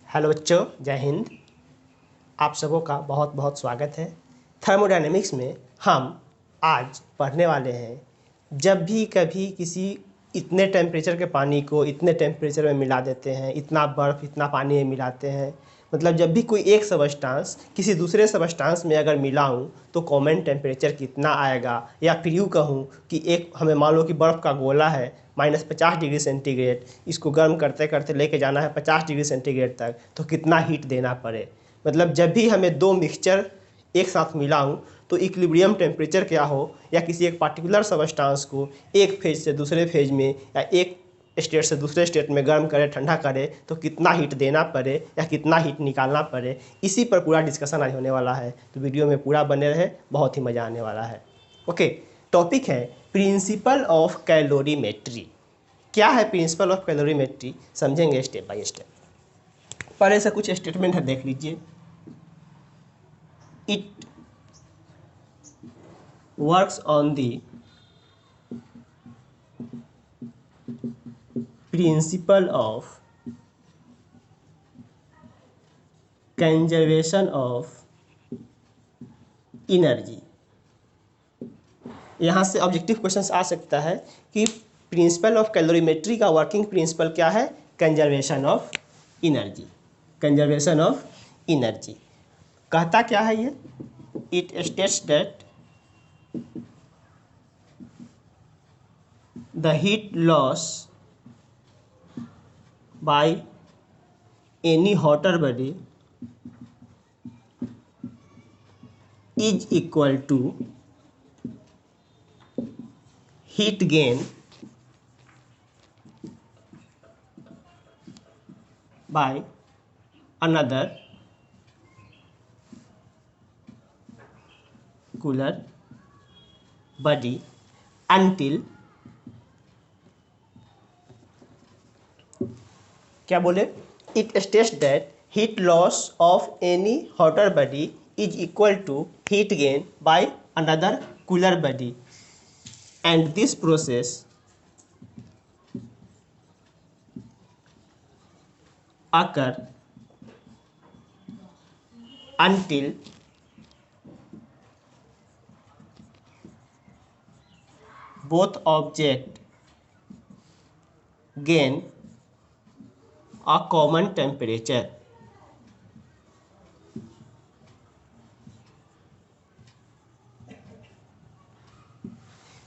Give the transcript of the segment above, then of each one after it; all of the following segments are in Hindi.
हेलो बच्चों, जय हिंद। आप सबों का बहुत बहुत स्वागत है। थर्मोडायनेमिक्स में हम आज पढ़ने वाले हैं, जब भी कभी किसी इतने टेम्परेचर के पानी को इतने टेम्परेचर में मिला देते हैं, इतना बर्फ़ इतना पानी में मिलाते हैं, मतलब जब भी कोई एक सबस्टांस किसी दूसरे सबस्टांस में अगर मिलाऊं तो कॉमन टेम्परेचर कितना आएगा। या फिर यूँ कहूँ कि एक हमें मान लो कि बर्फ़ का गोला है -50 डिग्री सेंटीग्रेड, इसको गर्म करते करते लेके जाना है 50 डिग्री सेंटीग्रेड तक, तो कितना हीट देना पड़े। मतलब जब भी हमें दो मिक्सचर एक साथ मिलाऊं तो इक्विलिब्रियम टेम्परेचर क्या हो, या किसी एक पार्टिकुलर सबस्टांस को एक फेज से दूसरे फेज में या एक स्टेट से दूसरे स्टेट में गर्म करे ठंडा करे तो कितना हीट देना पड़े या कितना हीट निकालना पड़े, इसी पर पूरा डिस्कशन आज होने वाला है। तो वीडियो में पूरा बने रहे, बहुत ही मज़ा आने वाला है। ओके, टॉपिक है प्रिंसिपल ऑफ कैलोरीमेट्री। क्या है प्रिंसिपल ऑफ कैलोरीमेट्री, समझेंगे स्टेप बाय स्टेप। पहले से कुछ स्टेटमेंट है, देख लीजिए। It works on the principle of conservation of energy. यहाँ से ऑब्जेक्टिव क्वेश्चन आ सकता है कि प्रिंसिपल ऑफ कैलोरीमेट्री का वर्किंग प्रिंसिपल क्या है? Conservation of energy. Conservation of energy कहता क्या है ये? It states that the heat loss by any hotter body is equal to heat gain by another cooler body until, क्या बोले? It states that heat loss of any hotter body is equal to heat gain by another cooler body, and this process occur until both objects gain a common temperature.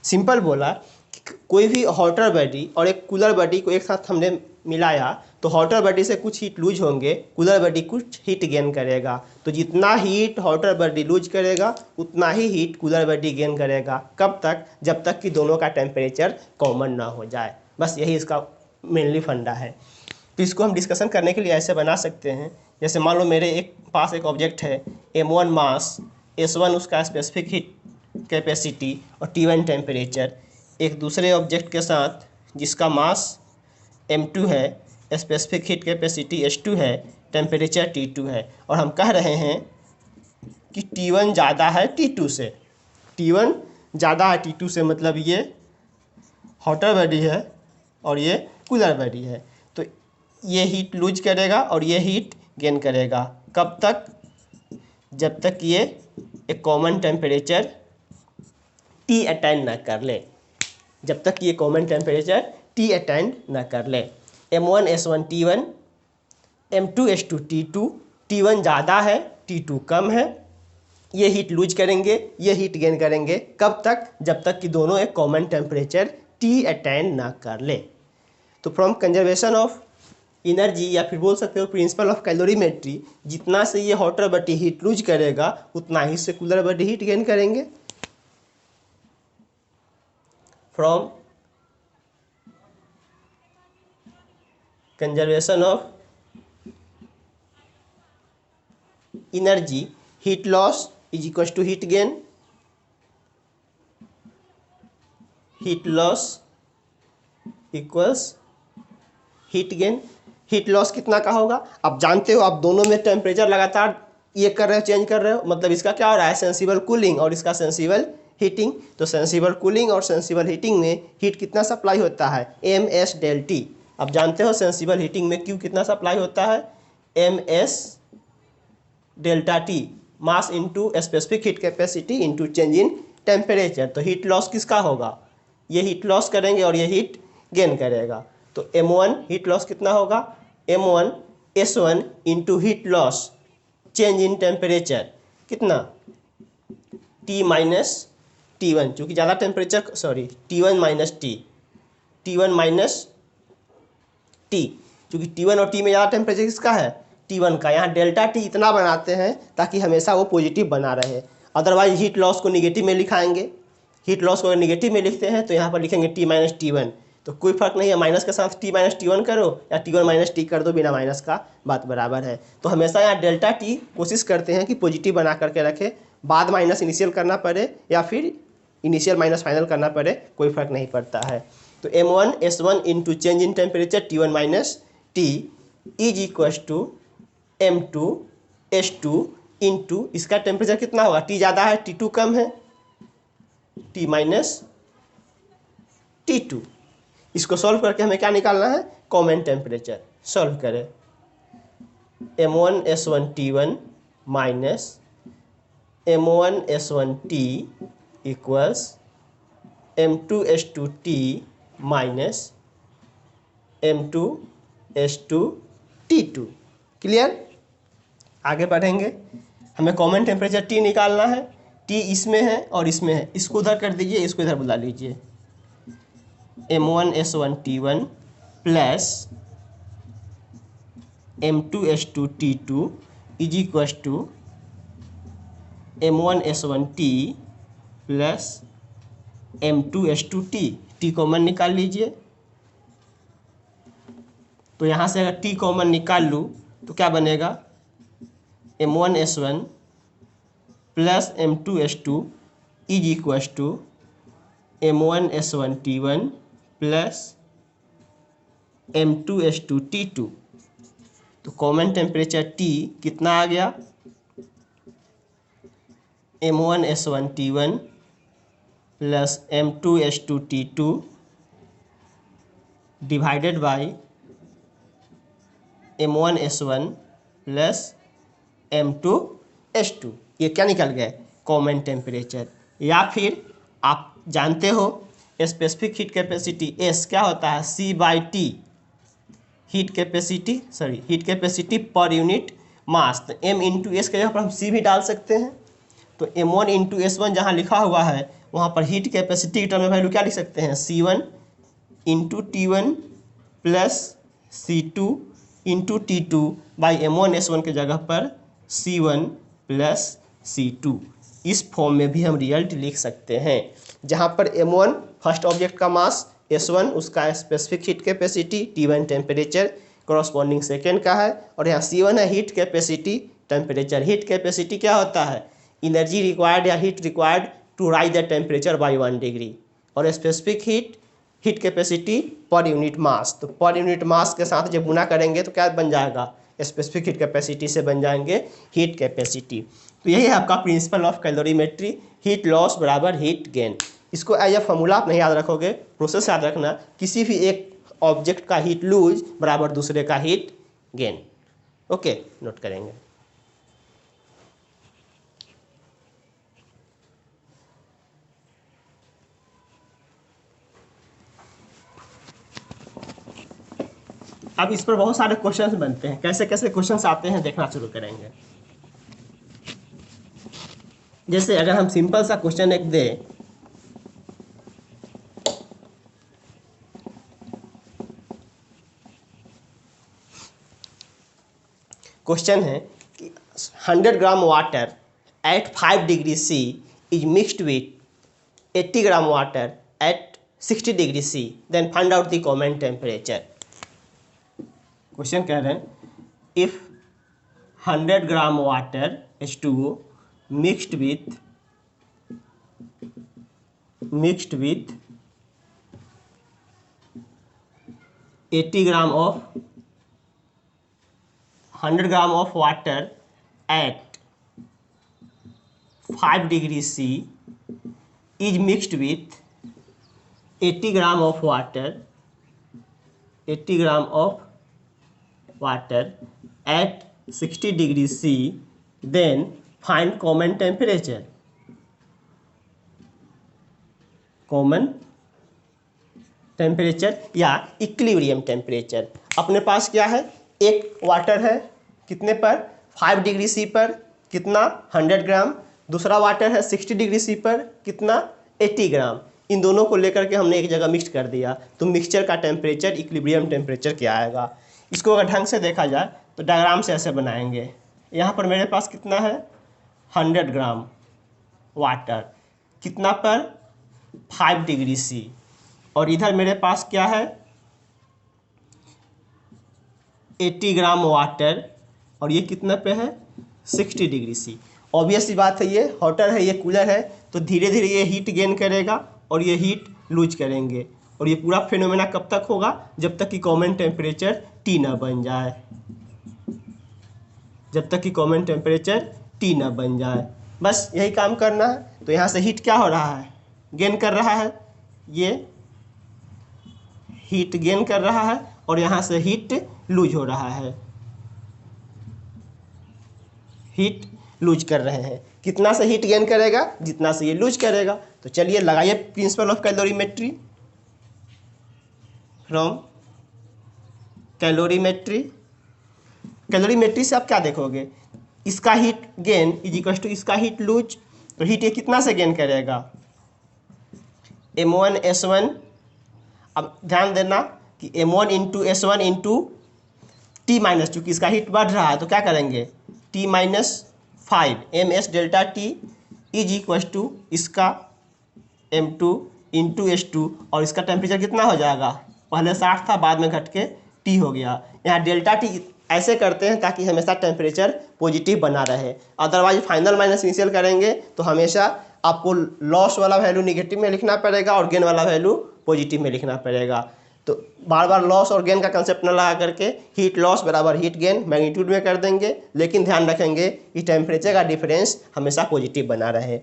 Simple बोला कि कोई भी हॉटर बॉडी और एक कूलर बॉडी को एक साथ हमने मिलाया तो हॉटर बॉडी से कुछ हीट लूज होंगे, कूलर बॉडी कुछ हीट गेन करेगा। तो जितना हीट हॉटर बॉडी लूज करेगा उतना ही हीट कूलर बॉडी गेन करेगा। कब तक? जब तक कि दोनों का टेम्परेचर कॉमन ना हो जाए। बस यही इसका मेनली फंडा है। तो इसको हम डिस्कशन करने के लिए ऐसे बना सकते हैं, जैसे मान लो मेरे पास एक ऑब्जेक्ट है, m1 मास, s1 उसका स्पेसिफिक हीट कैपेसिटी और T1 टेम्परेचर, एक दूसरे ऑब्जेक्ट के साथ जिसका मास m2 है, स्पेसिफिक हीट कैपेसिटी h2 है, टेम्परेचर T2 है, और हम कह रहे हैं कि T1 ज़्यादा है T2 से। T1 ज़्यादा है T2 से, मतलब ये हॉटर बॉडी है और ये कूलर बॉडी है। तो ये हीट लूज करेगा और ये हीट गेन करेगा। कब तक? जब तक ये एक कॉमन टेम्परेचर T अटेंड न कर ले। जब तक ये कॉमन टेम्परेचर T अटेंड न कर ले। m1 s1 T1, m2 s2 T2, T1 ज़्यादा है T2 कम है, ये हीट लूज करेंगे, ये हीट गेन करेंगे। कब तक? जब तक कि दोनों एक कॉमन टेम्परेचर T अटेंड ना कर ले। तो फ्रॉम कंजर्वेशन ऑफ एनर्जी, या फिर बोल सकते हो प्रिंसिपल ऑफ कैलोरीमेट्री, जितना से ये हॉटर बॉडी हीट लूज करेगा उतना ही से कूलर बॉडी हीट गेन करेंगे। From conservation of energy, heat loss is equal to heat gain. Heat loss equals heat gain. Heat loss कितना का होगा? आप जानते हो, आप दोनों में टेम्परेचर लगातार ये कर रहे हो, चेंज कर रहे हो, मतलब इसका क्या हो रहा है? सेंसिबल कूलिंग और इसका सेंसिबल हीटिंग। तो सेंसिबल कूलिंग और सेंसिबल हीटिंग में हीट कितना सप्लाई होता है? ms del T। आप जानते हो सेंसिबल हीटिंग में Q कितना सप्लाई होता है? M S delta T, mass into specific heat capacity into change in temperature. तो हीट लॉस किसका होगा, ये हीट लॉस करेंगे और ये हीट गेन करेगा। तो M1 हीट लॉस कितना होगा, M1 S1 into heat loss change in temperature कितना, T माइनस T1, चूँकि ज़्यादा temperature sorry T1 minus T1 minus T, चूँकि T1 और T में ज़्यादा टेम्परेचर किसका है, T1 का। यहाँ डेल्टा T इतना बनाते हैं ताकि हमेशा वो पॉजिटिव बना रहे, अदरवाइज हीट लॉस को निगेटिव में लिखाएंगे। हीट लॉस को अगर निगेटिव में लिखते हैं तो यहाँ पर लिखेंगे T माइनस T1, तो कोई फर्क नहीं है, माइनस के साथ T माइनस T1 करो या T1 माइनस T कर दो, बिना माइनस का बात बराबर है। तो हमेशा यहाँ डेल्टा T कोशिश करते हैं कि पॉजिटिव बना करके रखे, बाद माइनस इनिशियल करना पड़े या फिर इनिशियल माइनस फाइनल करना पड़े, कोई फर्क नहीं पड़ता है। तो M1 S1 into change in temperature T1 minus T is equals to M2 S2 into इसका टेम्परेचर कितना होगा, T ज़्यादा है T2 कम है, T माइनस T2। इसको सॉल्व करके हमें क्या निकालना है, कॉमन टेम्परेचर। सॉल्व करें, M1 S1 T1 minus M1 S1 T equals M2 S2 T minus M2 S2 T2। Clear, आगे बढ़ेंगे। हमें कॉमन टेम्परेचर T निकालना है, T इसमें है और इसमें है, इसको उधर कर दीजिए, इसको इधर बुला लीजिए। M1 S1 T1 plus M2 S2 T2 is equals to M1 S1 T plus M2 S2 T। T common निकाल लीजिए, तो यहाँ से अगर T कॉमन निकाल लूँ तो क्या बनेगा, M1 S1 plus M2 S2 is equals to M1 S1 T1 plus M2 S2 T2। तो कॉमन टेम्परेचर T कितना आ गया, M1 S1 T1 plus M2 S2 T2 divided by M1 S1 plus M2 S2। ये क्या निकल गया, कॉमन टेम्परेचर। या फिर आप जानते हो स्पेसिफिक हीट कैपेसिटी S क्या होता है, C/T, heat capacity per unit mass. तो M इंटू एस के जगह पर हम C भी डाल सकते हैं। तो M1 इंटू S1 जहाँ लिखा हुआ है वहाँ पर हीट कैपेसिटी की टर्म में वैल्यू क्या लिख सकते हैं, C1 into T1 plus C2 into T2 by M1 S1 के जगह पर C1 प्लस C2। इस फॉर्म में भी हम रिजल्ट लिख सकते हैं, जहाँ पर M1 फर्स्ट ऑब्जेक्ट का मास, S1 उसका specific heat capacity, T1 temperature corresponding second का है, और यहाँ C1 है heat capacity temperature. Heat capacity क्या होता है, एनर्जी रिक्वायर्ड या heat required to raise the temperature by 1 degree, और specific heat capacity per unit mass. तो पर यूनिट मास के साथ जब गुना करेंगे तो क्या बन जाएगा, स्पेसिफिक हीट कैपेसिटी से बन जाएंगे हीट कैपेसिटी। तो यही है आपका principal of calorimetry, heat loss बराबर हीट गेन। इसको एज ए फॉर्मूला आप नहीं याद रखोगे, प्रोसेस याद रखना, किसी भी एक ऑब्जेक्ट का हीट लूज बराबर दूसरे का हीट गेन। ओके, नोट करेंगे। अब इस पर बहुत सारे क्वेश्चंस बनते हैं, कैसे कैसे क्वेश्चंस आते हैं देखना शुरू करेंगे। जैसे अगर हम सिंपल सा क्वेश्चन एक दें, क्वेश्चन है कि 100 gram water at 5 degree C is mixed with 80 gram water at 60 degree C, then find out the common temperature. Question कह रहे हैं इफ 100 gram water H2O mixed with 80 gram of 100 gram of water at 5 degree C is mixed with 80 gram of water at 60 degree C, then find common temperature. Common temperature या इक्विलिब्रियम टेम्परेचर। अपने पास क्या है, एक वाटर है कितने पर 5 डिग्री सी पर कितना 100 ग्राम, दूसरा वाटर है 60 डिग्री सी पर कितना 80 ग्राम। इन दोनों को लेकर के हमने एक जगह मिक्स कर दिया तो मिक्सचर का टेम्परेचर इक्विलिब्रियम टेम्परेचर क्या आएगा। इसको अगर ढंग से देखा जाए तो डायग्राम से ऐसे बनाएंगे। यहाँ पर मेरे पास कितना है 100 ग्राम वाटर कितना पर 5 डिग्री सी, और इधर मेरे पास क्या है 80 ग्राम वाटर और ये कितना पे है 60 डिग्री सी। ऑब्वियस सी बात है, ये हॉटर है ये कूलर है, तो धीरे धीरे ये हीट गेन करेगा और ये हीट लूज करेंगे। और ये पूरा फिनोमेना कब तक होगा, जब तक कि कॉमन टेम्परेचर T ना बन जाए, जब तक कि कॉमन टेम्परेचर T ना बन जाए। बस यही काम करना है। तो यहाँ से हीट क्या हो रहा है, गेन कर रहा है, ये हीट गेन कर रहा है और यहाँ से हीट लूज हो रहा है, हीट लूज कर रहे हैं। कितना से हीट गेन करेगा, जितना से ये लूज करेगा। तो चलिए लगाइए principle of calorimetry from calorimetry. Calorimetry से आप क्या देखोगे, इसका heat gain is equal to इसका हीट लूज। तो हीट ये कितना से गेन करेगा M1 S1। अब ध्यान देना कि M1 into S1 into T minus, चूँकि इसका हीट बढ़ रहा है तो क्या करेंगे T minus 5 MS delta T is equal to इसका M2 इंटू S2, और इसका टेम्परेचर कितना हो जाएगा, पहले 60 था बाद में घट के T हो गया। यहाँ डेल्टा T ऐसे करते हैं ताकि हमेशा टेम्परेचर पॉजिटिव बना रहे, अदरवाइज फाइनल माइनस इनिशियल करेंगे तो हमेशा आपको लॉस वाला वैल्यू निगेटिव में लिखना पड़ेगा और गेन वाला वैल्यू पॉजिटिव में लिखना पड़ेगा। तो बार बार लॉस और गेन का कंसेप्ट न लगा करके हीट लॉस बराबर हीट गेन मैग्नीट्यूड में कर देंगे, लेकिन ध्यान रखेंगे कि टेम्परेचर का डिफरेंस हमेशा पॉजिटिव बना रहे।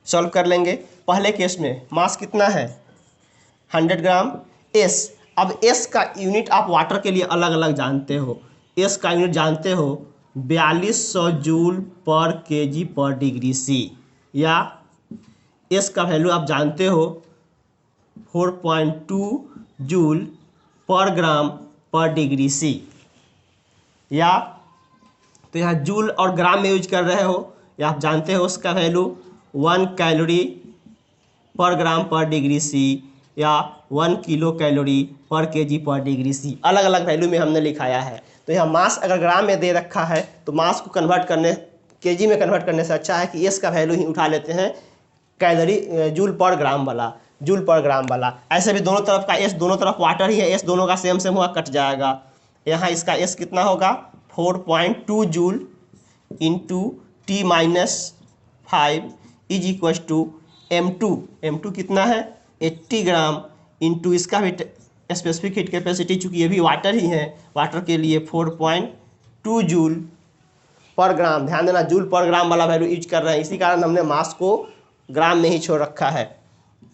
सॉल्व कर लेंगे। पहले केस में मास कितना है 100 ग्राम S। अब S का यूनिट आप वाटर के लिए अलग अलग जानते हो। S का यूनिट जानते हो 4200 जूल पर केजी पर डिग्री सी, या S का वैल्यू आप जानते हो 4.2 जूल पर ग्राम पर डिग्री सी, या तो यहाँ जूल और ग्राम में यूज कर रहे हो, या आप जानते हो उसका वैल्यू 1 कैलोरी पर ग्राम पर डिग्री सी, या 1 किलो कैलोरी पर केजी पर डिग्री सी। अलग अलग वैल्यू में हमने लिखाया है। तो यहाँ मास अगर ग्राम में दे रखा है तो मास को कन्वर्ट करने केजी में कन्वर्ट करने से अच्छा है कि S का वैल्यू ही उठा लेते हैं कैलोरी जूल पर ग्राम वाला, जूल पर ग्राम वाला। ऐसे भी दोनों तरफ का S, दोनों तरफ वाटर ही है, S दोनों का सेम सेम हुआ कट जाएगा। यहाँ इसका S कितना होगा 4.2 joule into T minus 5 is equal to M2 कितना है 80 ग्राम इंटू इसका भी स्पेसिफिक हीट कैपेसिटी, चूँकि ये भी वाटर ही है, वाटर के लिए 4.2 जूल पर ग्राम। ध्यान देना जूल पर ग्राम वाला वैल्यू यूज कर रहे हैं, इसी कारण हमने मास को ग्राम में ही छोड़ रखा है।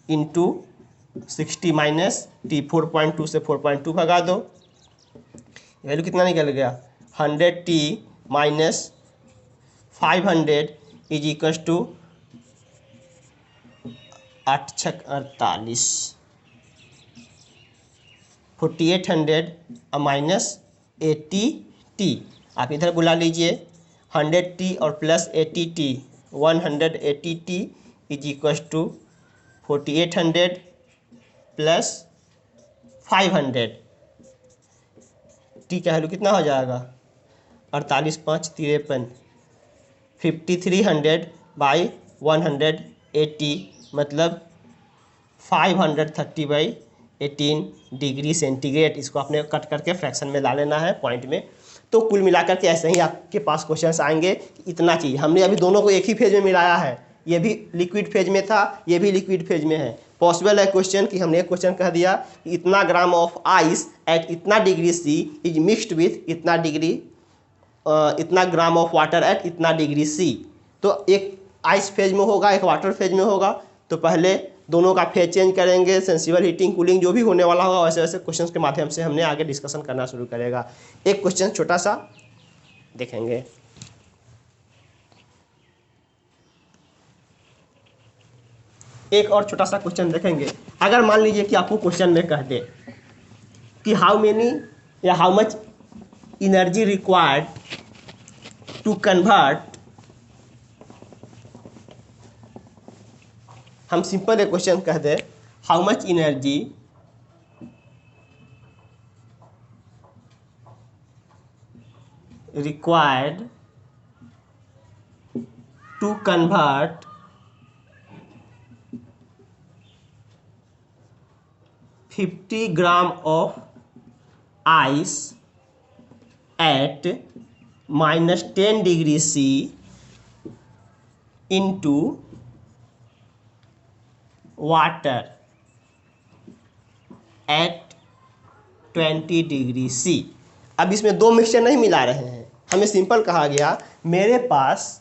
इंटू 60 माइनस T, 4.2 से 4.2 भगा दो, वैल्यू कितना निकल गया 100T minus 500 is equal to 8 छक 48, 4800 माइनस 80T। आप इधर बुला लीजिए 100T और plus 80T 180T is equal to 4800 plus 500। T का वैल्यू कितना हो जाएगा 48 5 53, 5300 बाई 180 मतलब 530/18 डिग्री सेंटीग्रेड। इसको आपने कट करके फ्रैक्शन में ला लेना है पॉइंट में। तो कुल मिलाकर के ऐसे ही आपके पास क्वेश्चंस आएंगे। इतना चीज़ हमने अभी दोनों को एक ही फेज में मिलाया है, ये भी लिक्विड फेज में था, ये भी लिक्विड फेज में है। पॉसिबल है क्वेश्चन कि हमने एक क्वेश्चन कह दिया कि इतना ग्राम ऑफ आइस एट इतना degree C is mixed with इतना डिग्री इतना ग्राम ऑफ वाटर एट इतना डिग्री सी। तो एक आइस फेज में होगा, एक वाटर फेज में होगा। तो पहले दोनों का फेज चेंज करेंगे, सेंसिबल हीटिंग कूलिंग जो भी होने वाला होगा वैसे वैसे क्वेश्चन के माध्यम से हमने आगे डिस्कशन करना शुरू करेगा। एक क्वेश्चन छोटा सा देखेंगे। एक और छोटा सा क्वेश्चन देखेंगे। अगर मान लीजिए कि आपको क्वेश्चन में कह दे कि हाउ मेनी या how much energy required to convert, हम सिंपल एक क्वेश्चन कह दे how much energy required to convert 50 gram of ice at -10 degree C into water at 20 degree C। अब इसमें दो मिक्सचर नहीं मिला रहे हैं, हमें सिंपल कहा गया मेरे पास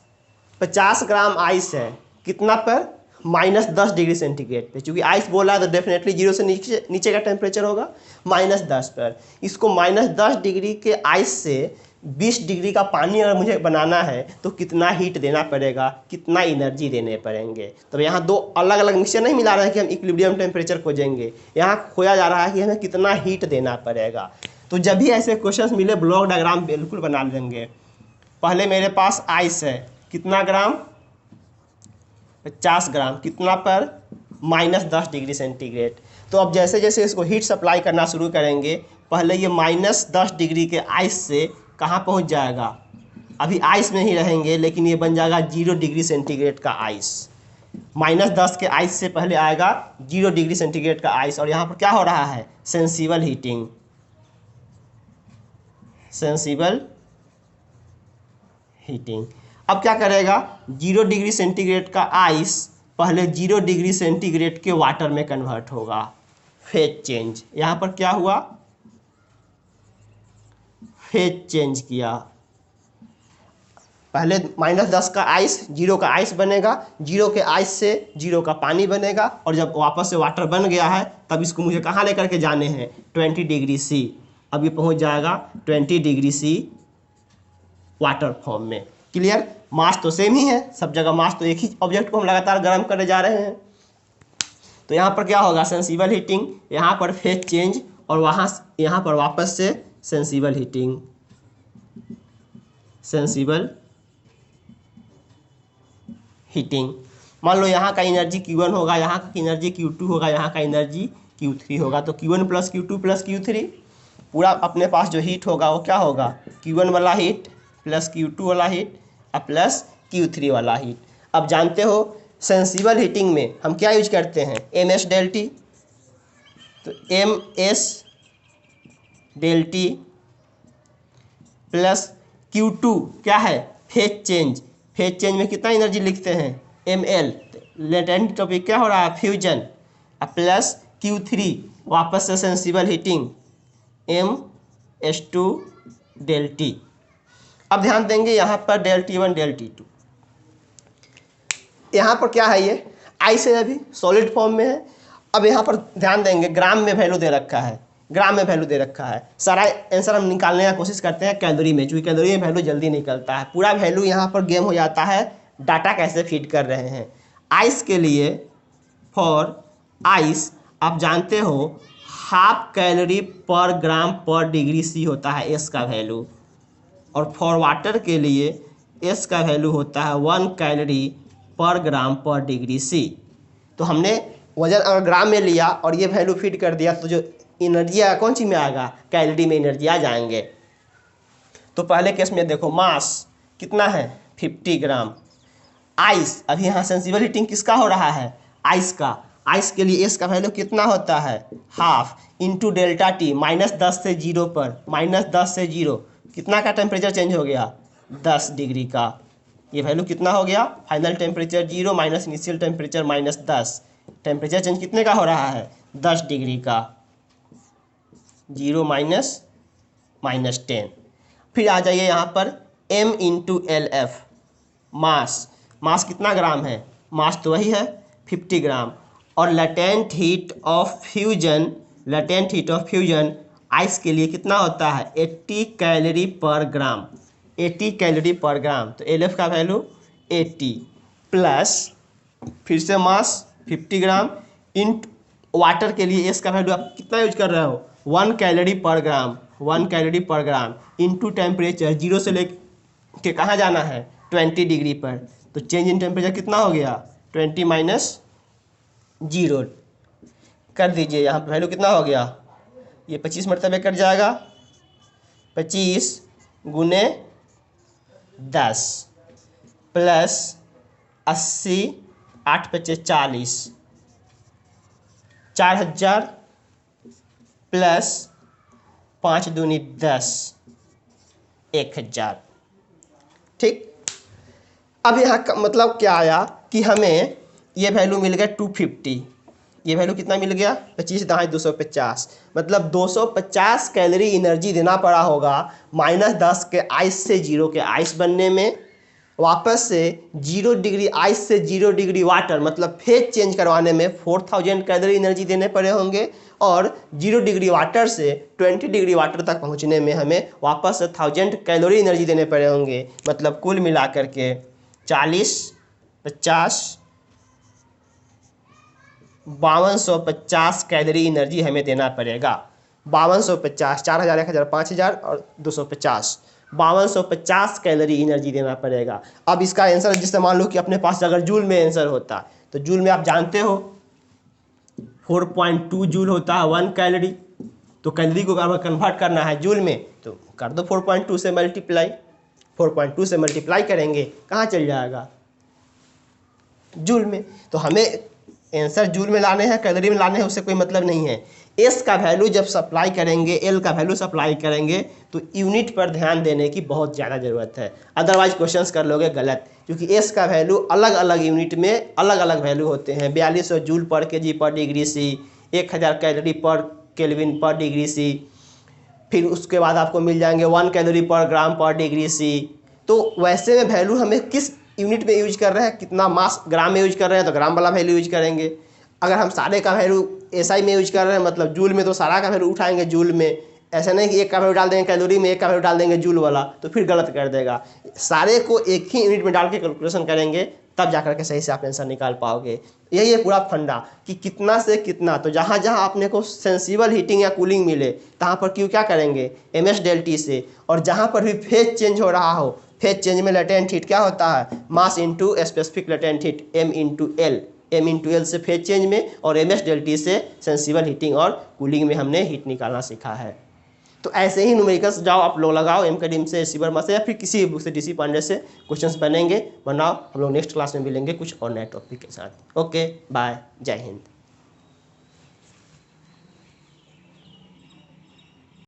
50 ग्राम आइस है, कितना पर -10 डिग्री सेंटीग्रेड पे, चूँकि आइस बोला है तो डेफिनेटली 0 से नीचे का टेम्परेचर होगा -10 पर। इसको -10 डिग्री के आइस से 20 डिग्री का पानी अगर मुझे बनाना है तो कितना हीट देना पड़ेगा, कितना एनर्जी देने पड़ेंगे। तो यहाँ दो अलग अलग मिक्सचर नहीं मिला रहा है कि हम इक्विलिब्रियम टेम्परेचर खोजेंगे, यहाँ खोया जा रहा है कि हमें कितना हीट देना पड़ेगा। तो जब भी ऐसे क्वेश्चन मिले ब्लॉक डायग्राम बिल्कुल बना लेंगे। पहले मेरे पास आइस है, कितना ग्राम 50 ग्राम, कितना पर -10 डिग्री सेंटीग्रेड। तो अब जैसे जैसे इसको हीट सप्लाई करना शुरू करेंगे, पहले ये -10 डिग्री के आइस से कहाँ पहुँच जाएगा, अभी आइस में ही रहेंगे लेकिन ये बन जाएगा 0 डिग्री सेंटीग्रेड का आइस। -10 के आइस से पहले आएगा 0 डिग्री सेंटीग्रेड का आइस, और यहाँ पर क्या हो रहा है, सेंसिबल हीटिंग, सेंसिबल हीटिंग। अब क्या करेगा, 0 डिग्री सेंटीग्रेड का आइस पहले 0 डिग्री सेंटीग्रेड के वाटर में कन्वर्ट होगा, फेज चेंज। यहाँ पर क्या हुआ, फेज चेंज किया। पहले -10 का आइस 0 का आइस बनेगा, 0 के आइस से 0 का पानी बनेगा, और जब वापस से वाटर बन गया है तब इसको मुझे कहाँ लेकर के जाने हैं, 20 डिग्री सी। अब ये पहुँच जाएगा 20 डिग्री सी वाटर फॉर्म में। क्लियर, मास तो सेम ही है, सब जगह मास तो एक ही ऑब्जेक्ट को हम लगातार गर्म करने जा रहे हैं। तो यहाँ पर क्या होगा, सेंसिबल हीटिंग, यहाँ पर फेज चेंज, और यहाँ पर वापस से सेंसिबल हीटिंग, सेंसिबल हीटिंग। मान लो यहाँ का एनर्जी Q1 होगा, यहाँ का एनर्जी Q2 होगा, यहाँ का एनर्जी Q3 होगा। तो Q1 + Q2 + Q3, पूरा अपने पास जो हीट होगा वो क्या होगा, Q1 वाला हीट प्लस Q2 वाला हीट और प्लस Q3 वाला हीट। अब जानते हो सेंसिबल हीटिंग में हम क्या यूज करते हैं, MS ∆T। तो MS ∆T प्लस Q2 क्या है, फेज चेंज। फेज चेंज में कितना एनर्जी लिखते हैं, ml। लेटेंट टॉपिक क्या हो रहा है, फ्यूजन। प्लस Q3 वापस से सेंसिबल हीटिंग, MS2 ∆T। अब ध्यान देंगे यहाँ पर ∆T1 ∆T2, यहाँ पर क्या है, ये आइस है, अभी सॉलिड फॉर्म में है। अब यहाँ पर ध्यान देंगे ग्राम में वैल्यू दे रखा है, ग्राम में वैल्यू दे रखा है। सारा आंसर हम निकालने की कोशिश करते हैं कैलोरी में, क्योंकि कैलोरी में वैल्यू जल्दी निकलता है। पूरा वैल्यू यहाँ पर गेम हो जाता है, डाटा कैसे फीड कर रहे हैं। आइस के लिए, फॉर आइस आप जानते हो 1/2 कैलोरी पर ग्राम पर डिग्री सी होता है एस का वैल्यू, और फॉर वाटर के लिए एस का वैल्यू होता है 1 कैलोरी पर ग्राम पर डिग्री सी। तो हमने वजन अगर ग्राम में लिया और ये वैल्यू फीड कर दिया तो जो एनर्जी आएगा कौन सी में आएगा, कैलोरी में एनर्जी आ जाएंगे। तो पहले केस में देखो मास कितना है 50 ग्राम। आइस, अभी यहाँ सेंसिबल हीटिंग किसका हो रहा है, आइस का। आइस के लिए एस का वैल्यू कितना होता है, 1/2 इंटू ∆T, -10 से 0 पर, -10 से 0 कितना का टेम्परेचर चेंज हो गया, 10 डिग्री का। ये वैल्यू कितना हो गया, final temperature 0 minus initial temperature -10, temperature change कितने का हो रहा है, 10 डिग्री का। 0 माइनस -10। फिर आ जाइए यहाँ पर m इंटू LF, मास। मास कितना ग्राम है, मास तो वही है 50 ग्राम। और latent heat of fusion ice के लिए कितना होता है 80 कैलोरी पर ग्राम। 80 कैलोरी पर ग्राम, तो एल एफ का वैल्यू 80 प्लस फिर से मास 50 ग्राम इन वाटर के लिए एस का वैल्यू आप कितना यूज कर रहे हो 1 कैलोरी पर ग्राम। 1 कैलोरी पर ग्राम इनटू टेम्परेचर 0 से लेके कहाँ जाना है 20 डिग्री पर, तो चेंज इन टेम्परेचर कितना हो गया 20 माइनस 0 कर दीजिए। यहाँ पर वैल्यू कितना हो गया, ये 25 मरतबे कट जाएगा, 25 गुने 10 प्लस 80 8 × 5 = 40 4000 प्लस 5 दूनी 10 1000। ठीक, अब यहाँ का मतलब क्या आया कि हमें ये वैल्यू मिल गया 250। ये वैल्यू कितना मिल गया 25 दाएँ 250, मतलब 250 कैलोरी एनर्जी देना पड़ा होगा -10 के आइस से 0 के आइस बनने में, वापस से 0 डिग्री आइस से 0 डिग्री वाटर मतलब फेज चेंज करवाने में 4000 कैलोरी एनर्जी देने पड़े होंगे, और 0 डिग्री वाटर से 20 डिग्री वाटर तक पहुंचने में हमें वापस से 1000 कैलोरी एनर्जी देने पड़े होंगे। मतलब कुल मिलाकर के 40 50 5250 कैलोरी एनर्जी हमें देना पड़ेगा। 5250, 4000 1000 5000 और 250, 5250 कैलोरी एनर्जी देना पड़ेगा। अब इसका आंसर जिससे मान लो कि अपने पास अगर जूल में आंसर होता तो जूल में आप जानते हो 4.2 जूल होता है 1 कैलोरी, तो कैलोरी को अगर कन्वर्ट करना है जूल में तो कर दो 4.2 से मल्टीप्लाई। 4.2 से मल्टीप्लाई करेंगे कहाँ चल जाएगा जूल में, तो हमें आंसर जूल में लाने हैं कैलोरी में लाने हैं उससे कोई मतलब नहीं है। एस का वैल्यू जब सप्लाई करेंगे, एल का वैल्यू सप्लाई करेंगे तो यूनिट पर ध्यान देने की बहुत ज़्यादा ज़रूरत है, अदरवाइज क्वेश्चंस कर लोगे गलत, क्योंकि एस का वैल्यू अलग अलग यूनिट में अलग अलग वैल्यू होते हैं। 4200 जूल पर केजी पर डिग्री सी, 1000 कैलोरी पर केल्विन पर डिग्री सी, फिर उसके बाद आपको मिल जाएंगे 1 कैलोरी पर ग्राम पर डिग्री सी। तो वैसे में वैल्यू हमें किस यूनिट में यूज कर रहे हैं, कितना मास ग्राम में यूज कर रहे हैं तो ग्राम वाला वैल्यू यूज करेंगे। अगर हम सारे का वैल्यू एसआई में यूज कर रहे हैं मतलब जूल में, तो सारा का वैल्यू उठाएंगे जूल में। ऐसा नहीं कि एक का वैल्यू डाल देंगे कैलोरी में, एक का वैल्यू डाल देंगे जूल वाला, तो फिर गलत कर देगा। सारे को एक ही यूनिट में डाल के कैलकुलेशन करेंगे तब जाकर के सही से आप आंसर निकाल पाओगे। यही है पूरा फंडा कि कितना से कितना, तो जहाँ जहाँ आपने को सेंसिबल हीटिंग या कूलिंग मिले तहाँ पर क्यों क्या करेंगे MS del T से, और जहाँ पर भी फेज चेंज हो रहा हो, फेज चेंज में लेटेंट हीट क्या होता है मास into specific latent heat M/L से फेज चेंज में, और MS del T से सेंसिबल हीटिंग और कूलिंग में हमने हीट निकालना सीखा है। तो ऐसे ही न्यूमेरिकल्स जाओ आप लोग लगाओ M/Cadym से, SC वर्मा से, या फिर किसी बुक से DC पांडे से क्वेश्चंस बनेंगे, बनाओ। हम लोग नेक्स्ट क्लास में मिलेंगे कुछ और नए टॉपिक के साथ। ओके बाय, जय हिंद।